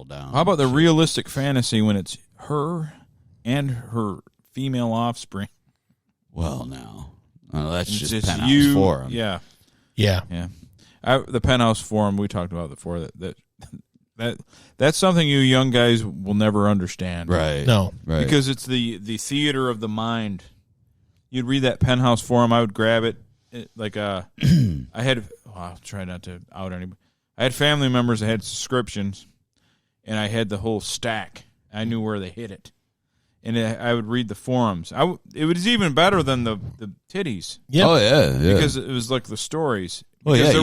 settle down. How about the realistic fantasy when it's her and her female offspring? Well, now. That's It's just Penthouse Forum. Yeah. Yeah. The Penthouse Forum we talked about before. That's something you young guys will never understand. Right. No. Right. Because it's the theater of the mind. You'd read that Penthouse Forum, I would grab it. I had, I'll try not to out anybody. I had family members that had subscriptions, and I had the whole stack. I knew where they hid it. And I would read the forums. It was even better than the titties. Yep. Oh, yeah. Because it was like the stories. Well, Because yeah,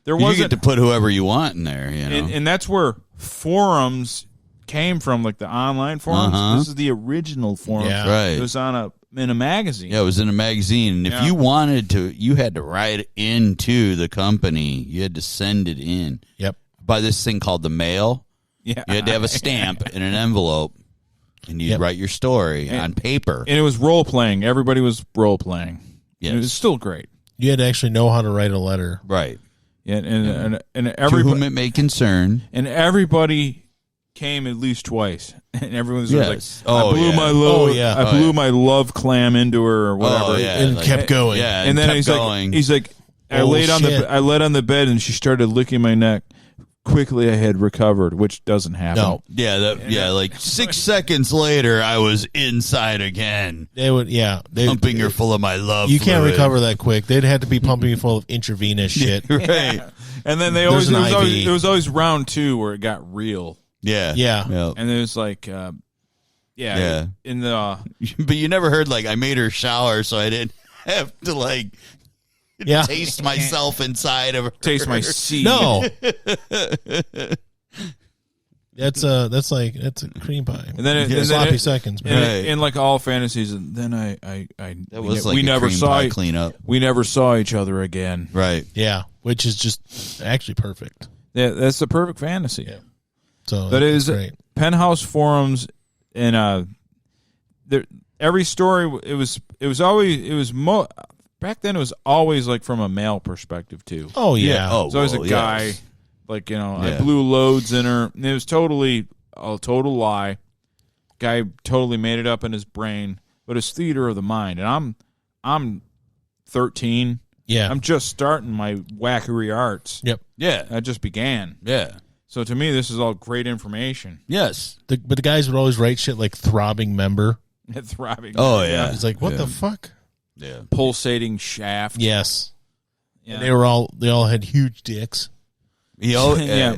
there wasn't you get to put whoever you want in there, you know. and that's where forums came from, like the online forums. Uh-huh. This is the original forum. Yeah. Right. It was in a magazine. Yeah, it was in a magazine. And if you wanted to, you had to write into the company. You had to send it in. Yep. By this thing called the mail. Yeah. You had to have a stamp in an envelope, and you'd write your story on paper. And it was role playing. Everybody was role playing. Yes. It was still great. You had to actually know how to write a letter. Right. Yeah, and To everybody whom it may concern. and everybody came at least twice. And everyone was Yes. like, I blew my love. Oh, yeah. I blew my love clam into her or whatever. Oh, yeah. And kept going. Yeah, And then kept going. he's like, I Oh, laid shit. on the bed and she started licking my neck. Quickly, I had recovered, which doesn't happen. No. Yeah, like 6 seconds later, I was inside again. They would, Pumping her full of my love. You can't fluid. recover that quick. They'd have to be pumping you full of intravenous shit. Right. And then There's an it IV. was always round two where it got real. Yeah. Yeah. And it was like, Yeah. in the But you never heard, like, I made her shower so I didn't have to, like, taste myself inside of her. taste my seed. No. That's a cream pie. And then sloppy seconds, man. in like all fantasies, and then That was like we a never cream saw pie cleanup. we never saw each other again. Right. Yeah, which is just actually perfect. Yeah, that's the perfect fantasy. Yeah. So That is great. Penthouse Forums, and every story back then it was always like from a male perspective too. Oh yeah. Oh, It's always a guy, yes. like, I blew loads in her. And it was totally a total lie. Guy totally made it up in his brain, but it's theater of the mind. And I'm 13. Yeah. I'm just starting my wackery arts. Yep. Yeah. I just began. Yeah. So to me, this is all great information. Yes. But the guys would always write shit like throbbing member. Throbbing. Oh, yeah. It's like, what the fuck? Yeah. Pulsating shaft. Yes. Yeah. And they all had huge dicks. You always, Yeah.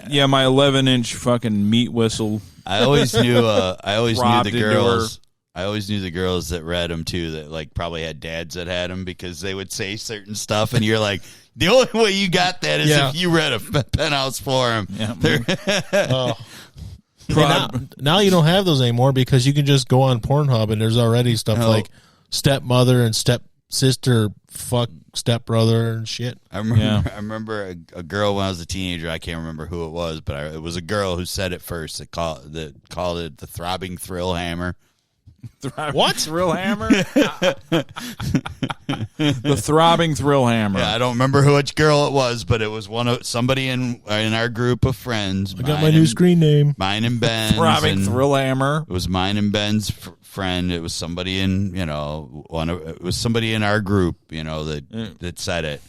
Yeah, my 11-inch fucking meat whistle. I always knew Robbed the into girls. I always knew the girls that read them too, that like probably had dads that had them, because they would say certain stuff, and you're like, the only way you got that is if you read a Penthouse Forum. Yeah. Oh. Now you don't have those anymore, because you can just go on Pornhub and there's already stuff like stepmother and stepsister fuck stepbrother and shit. I remember a girl when I was a teenager. I can't remember who it was, but it was a girl who said it first. That called it the throbbing thrill hammer. What? Thrill hammer? The throbbing thrill hammer. Yeah, I don't remember which girl it was, but it was somebody in our group of friends. I got my new screen name. Mine and Ben's. Throbbing thrill hammer. It was mine and Ben's friend. It was somebody in it was somebody in our group, that said it.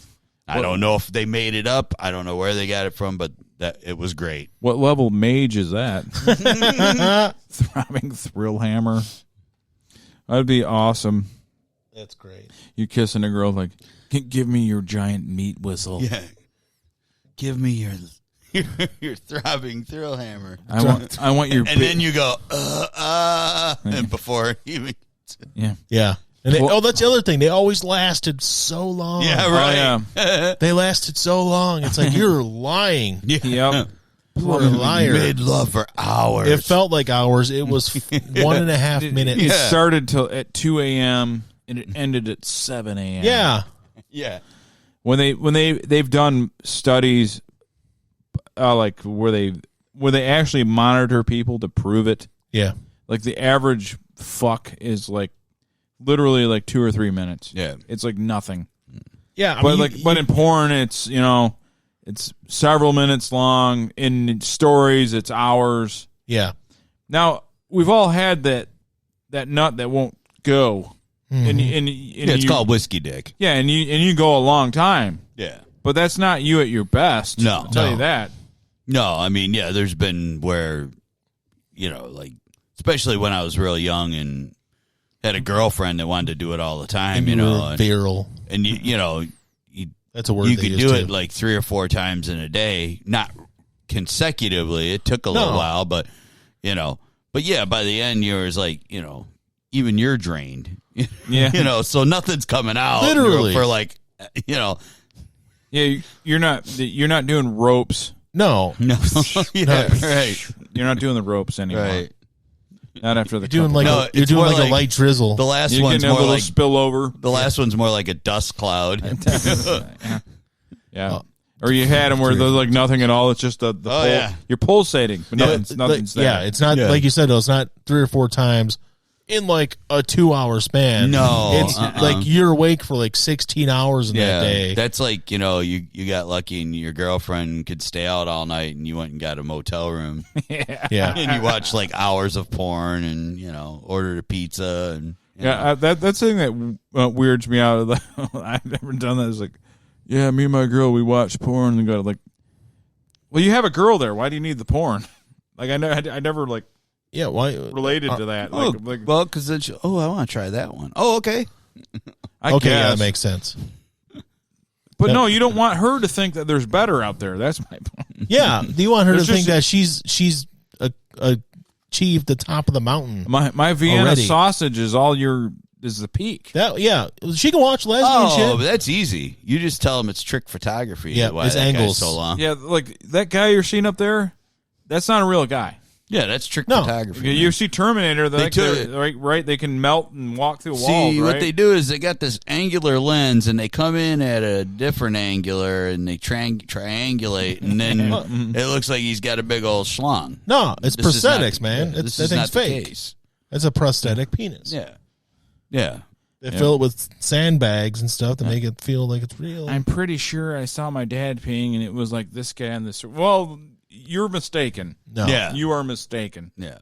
I don't know if they made it up. I don't know where they got it from, but it was great. What level mage is that? Throbbing thrill hammer. That'd be awesome. That's great. You kissing a girl like, give me your giant meat whistle. Yeah. Give me your throbbing thrill hammer. I want your and then you go, and before even. Yeah. Yeah. And that's the other thing. They always lasted so long. Yeah, right. Oh, yeah. They lasted so long. It's like, you're lying. Yep. Poor liar. Made love for hours. It felt like hours. It was 1.5 minutes. It started at 2 a.m. and it ended at 7 a.m. Yeah. Yeah. When they've done studies, like where they actually monitor people to prove it. Yeah. Like the average fuck is like literally like 2 or 3 minutes. Yeah. It's like nothing. Yeah. But in porn, it's It's several minutes long. In stories, it's hours. Yeah. Now, we've all had that nut that won't go. And it's called whiskey dick. Yeah, and you go a long time. Yeah. But that's not you at your best. No. I'll tell you that. No, I mean, yeah, there's been where, like, especially when I was real young and had a girlfriend that wanted to do it all the time, and virile. And, that's a word you they could use do too. it like 3 or 4 times in a day, not consecutively. It took a little while, but, but yeah, by the end, you was like, even you're drained. Yeah. So nothing's coming out. Literally. For like, Yeah, you're not doing ropes. No. Yeah, right. You're not doing the ropes anymore. Right. Not after the You're doing like it's a more like light drizzle. The last you're one's getting a more little like spillover. the last one's more like a dust cloud. Yeah. Or you had them where there's like nothing at all. It's just the pull. Yeah. You're pulsating, but nothing's there. Yeah, it's not like you said. Though, it's not 3 or 4 times in like a 2-hour span. No, it's like you're awake for like 16 hours in that day. That's like, you got lucky and your girlfriend could stay out all night and you went and got a motel room. Yeah. And you watched like hours of porn and, ordered a pizza. And that's the thing that weirds me out. I've never done that. It's like, yeah, me and my girl, we watch porn and go like, well, you have a girl there. Why do you need the porn? Like, I never like. Yeah, why related to that? Well, because then I want to try that one. Oh, okay. I okay, guess. yeah, that makes sense. But no, you don't want her to think that there's better out there. That's my point. Yeah, do you want her to think that she's achieved the top of the mountain? My Vienna already. sausage is is the peak. She can watch lesbian shit. But that's easy. You just tell them it's trick photography. Yeah, why it's that angles. guy's so long. Yeah, like that guy you're seeing up there, that's not a real guy. Yeah, that's trick photography. You see Terminator, right? They can melt and walk through walls. See, what they do is they got this angular lens, and they come in at a different angular, and they triangulate, and then it looks like he's got a big old schlong. No, it's prosthetics, man. This that is thing's not the fake. case. It's a prosthetic penis. Yeah. They fill it with sandbags and stuff to make it feel like it's real. I'm pretty sure I saw my dad peeing, and it was like this guy and this. Well, you're mistaken. No. Yeah. You are mistaken. Yeah.